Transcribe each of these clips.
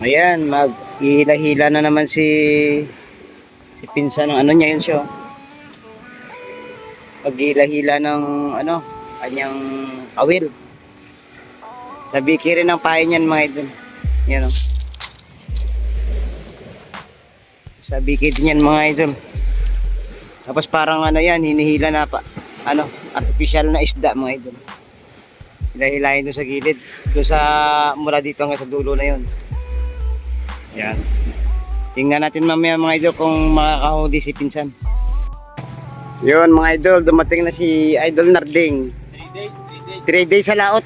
Ayan, mag-hila-hila na naman si pinsan ng ano niya yun siya. Mag-hila-hila ng ano, kanyang awil. Sabi ki rin ng pain niyan mga idol. Yan o. Sabi ki din yan mga idol. Tapos parang ano yan, hinihila na pa. Ano, artificial na isda mga idol. Hilahilahin doon sa gilid. Doon sa mula dito hanggang sa dulo na yun. Yan. Tingnan natin mamaya mga idol kung makakahuli si pinsan. Yun mga idol, dumating na si Idol Narding. 3 days sa laot.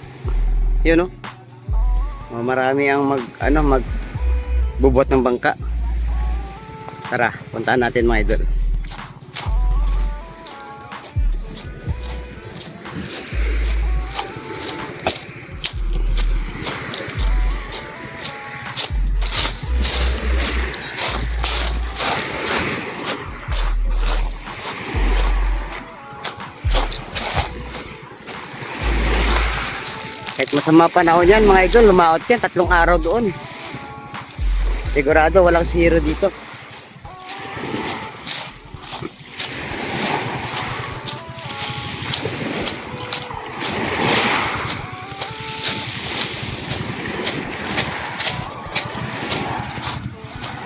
Yun o. Marami ang magbubot ng bangka. Tara, puntaan natin mga idol. Kahit masama panahon yan mga idol, lumaot yan 3 araw doon. Sigurado walang zero dito.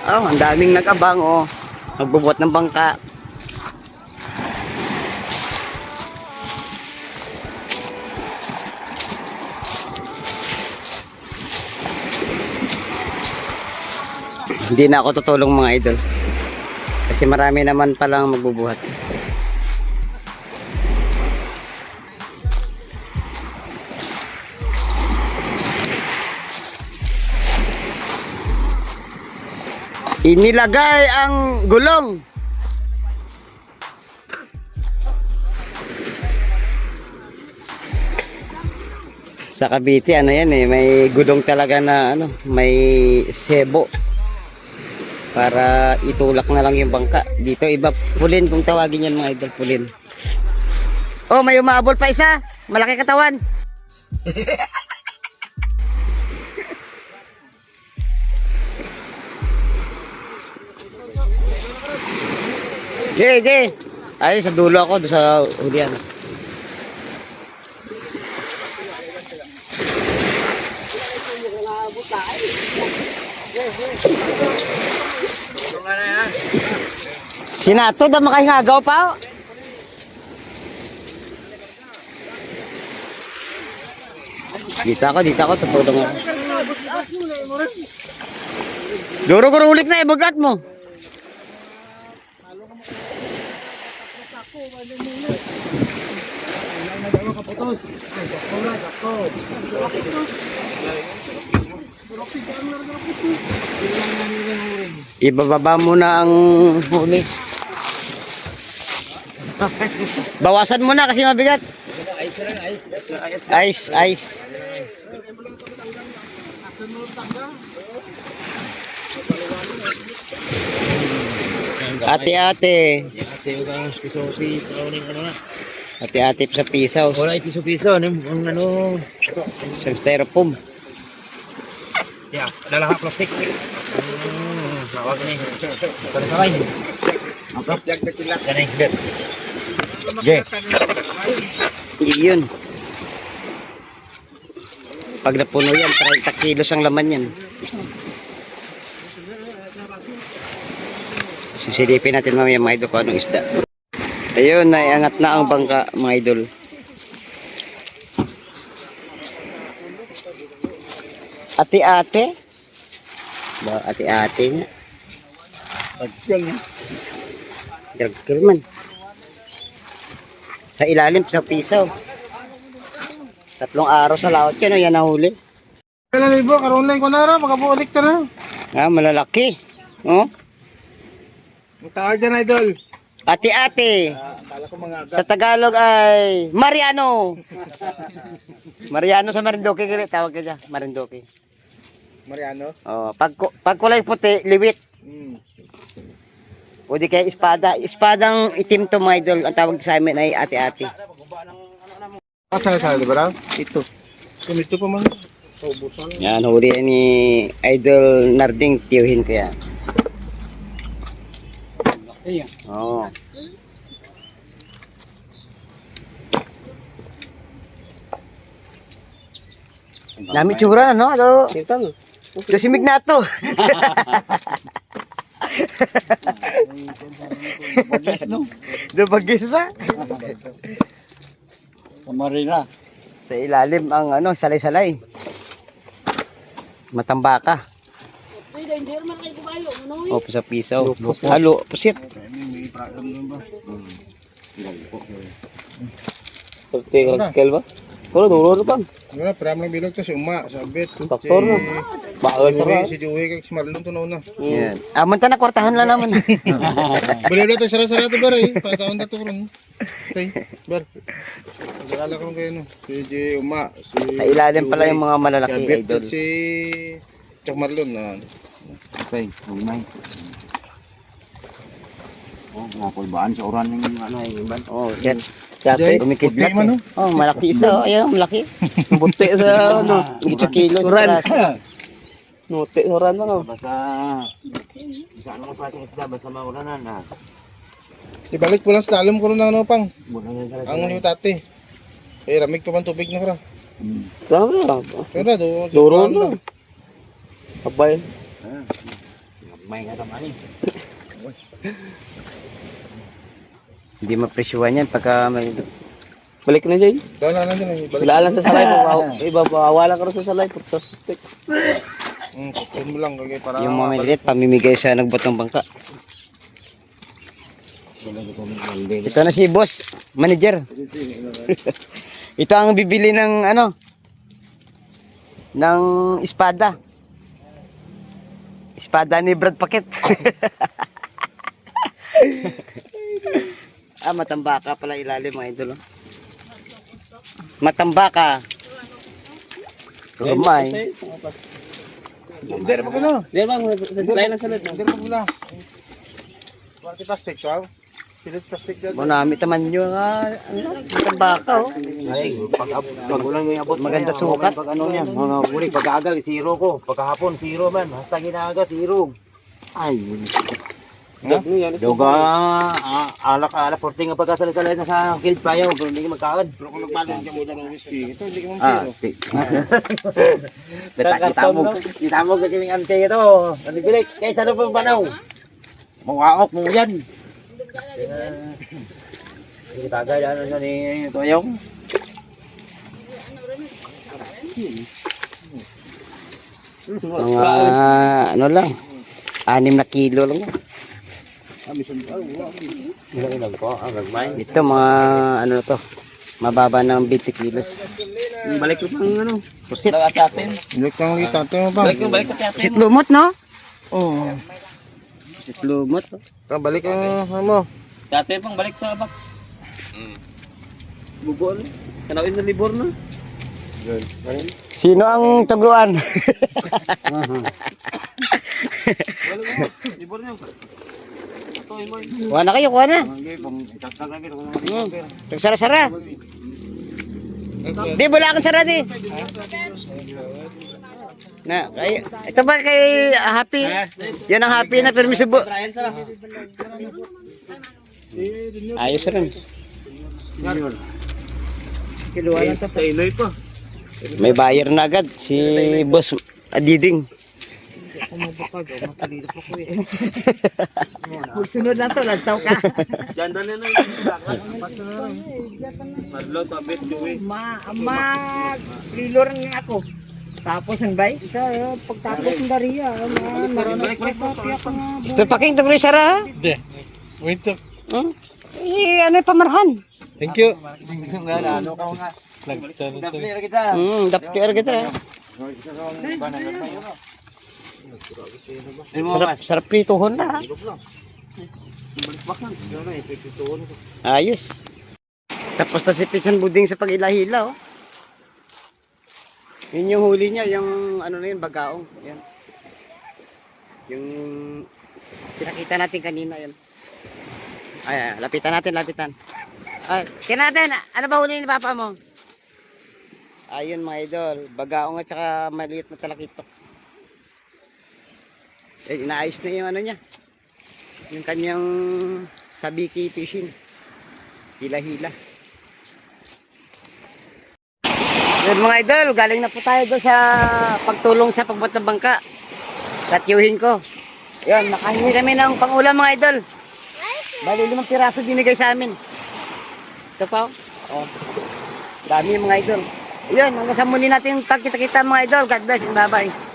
Oh, ang daming nag-abang oh. Magbubuhat ng bangka. Hindi na ako tutulong mga idol. Kasi marami naman palang magbubuhat. Inilagay ang gulong. Sa Cavite ano yan eh, may gulong talaga na ano, may sebo. Para itulak na lang yung bangka. Dito iba pulin kung tawagin yan mga idol, pulin. Oh, may umaabol pa isa. Malaki katawan. Jay. Ay, sa dulo ako, doon sa hulihan. Sinato, da makahingagaw pa. Dito ako, tutulong ako. Guro ulik na, ibagat mo. Ibababa muna ang huli. Bawasan muna kasi mabigat. Ice. Ate-ate. Ate-ate sa pisaw. Wala piso-piso. Ang ano. Sa styrofoam. Ya, dalaha plastik. Lawag ni. Para sakay. Apa? Ganay, bet. Ge. Yun. Pag napuno yan, 30 kilos ang laman yan. Sisilipin natin mamaya mga idol kung anong isda. Ayun, naiangat na ang bangka mga idol. Ate-ate? Ba, ate-ate nga. Dagkal man. Sa ilalim, sa pisaw. 3 araw sa laot yan, yan nahuli. Kailan libo, karoon ko na rin, makabuulik ka na. Ah, malalaki. Oh? Ang tawag dyan, idol. Ate-ate. Akala ko mga Sa Tagalog ay Mariano. Mariano sa Marinduque, tawag ka dyan, Marinduque. Mariano. Oh, pag kulay puti, liwit. O di kaya espada. Espadang itim to mga idol. Ang tawag sa amin ay ate-ate. Saan di ba raw? Ito. Kumito pa man. Paubusan. Yan, huli yan ni Idol Narding, tiyuhin ko yan. Ayan. Oo. Dami tsura, no? Ito, ito si Mignato. Bagis, no? Dubagis ba? Kamarina. Sa ilalim ang ano, salay-salay. Matambaka. O, pisaw-pisaw. Halo, pusit. Kel ba? Wala, duro na pang. Wala, parang lang bilog to si Uma, si Abet. Saktor na. Bawal sa Si Joey, kay si Marlon to na una. Yan. Amon ta na, kwartahan lang naman. Baliw na tayo sara-sara to bar eh. Pagkaon na to karon. Okay, bar. Nagkakala ko kayo no. Si J. Uma, si Sa ilalim pala yung mga si malalaki, Abet Idol. at si Chuck Marlon na. Okay, umay. Oh, napulbaan sa oran yung ano yung iban. Oh, yan. Yate. Kumikidlat. Puti man, no? Oh, malaki isa. Oh, ayan, malaki. Buti sa ano. 8 kilo sa Ran. piraso. Nuti sa ran ano. Basta anong klaseng isda basta mauranan na. Ibalik mo lang sa dalam ko rin ng ano pang. Muna na sa Ang liutate. Eh, ramig pa man tubig na kara. Tama na. Pero do. Duro na. Abay. May nga tamani. Hindi mapresyuhan yan pagka may... Balik na dyan. Dala na din. Ibalik. Ilaalan sa salay. Ibabawalan ka rin sa salay. Pag sa stick. Kukunin mo lang kagay para. Yung mga maliit, pamimigay sa nagbotong bangka. Ito na si boss, manager. Ito ang bibili ng ano, ng espada. Espada ni Brad Paquet. Matambaka pala ilalim mga idol. Oh. Matambaka. Rumay. Hindi na pa ka na. Di ba? Sa salay na salad. Hindi na pa mula. Party plastic ka. Pilit plastic dyan. Monami taman nyo nga. Matambaka oh. Ay, pag ulan mo yung abot Maganda sukat. Pag ano yan, mga bulik pag-aagal zero ko. Pagkahapon zero man, hasta ginaaga zero. Ay, Doga, alak porting ang pagkasalay-salay na sa kill payaw, hindi ka magkaad. Pero kung nagbalon ka mo lang ng whiskey, ito hindi ka mong Ah, Kita mo kasi yung ante ito. Nalibilik. Kaya sa pang banaw. Mawaok mo yan. Tagay ano siya ni Toyong. Mga ano lang. 6 na kilo lang. Ilang ko, gagmay. Ito mga ano na to. Mababa ng 20 kilos. Balik ko pang ano. Pusit. Nag-achatin. Balik kang litate mo pa. Balik ko chatin. Pusit lumot no? Oo. Pusit lumot. Balik ang ano. Chatin pang balik sa box. Bubo ano. Kanawin sa libor na. Sino ang tagluan? Libor niya. Kuha na kayo, kuha na. Tagsara-sara. Di, wala kang sara di. Na, kay, ito ba kay Happy? Yan ang Happy na permissibo. Ayos rin. Kiluha lang ito. Iloy pa. May buyer na agad, si Boss Adiding. Magsunod na to, lantaw ka. Diyan na na yung Madlo, tabit, Joey. Maglilor nga ako. Tapos ang bay, isa pagtapos ng bariya, marunong pa sa piyak nga. Ito paking tungkol sara. Hindi. Wait up. Ano yung pamarhan? Thank you. Ano ka nga? Nagplayer kita. Dapter kita. Sarap prituhon na. Ayos. Tapos na si Pisan Buding sa pag-ilahila oh. Yun yung huli niya, yung ano na yun, bagaong. Yan. Yung pinakita natin kanina yun. Ay, lapitan natin, lapitan. Kaya natin, ano ba huli ni Papa mo? Ayun mga idol, bagaong at saka maliit na talakitok. Eh, inaayos na yung ano niya. Yung kanyang sabiki fishing. Hila-hila. Yun mga idol, galing na po tayo doon sa pagtulong sa pagbuhat ng bangka. Tatyuhin ko. Yun, nakahingi kami ng pangulam mga idol. Bali 5 piraso binigay sa amin. Ito pa oh. Dami mga idol. Yun, hanggang sa muli natin pagkita-kita mga idol. God bless and bye-bye.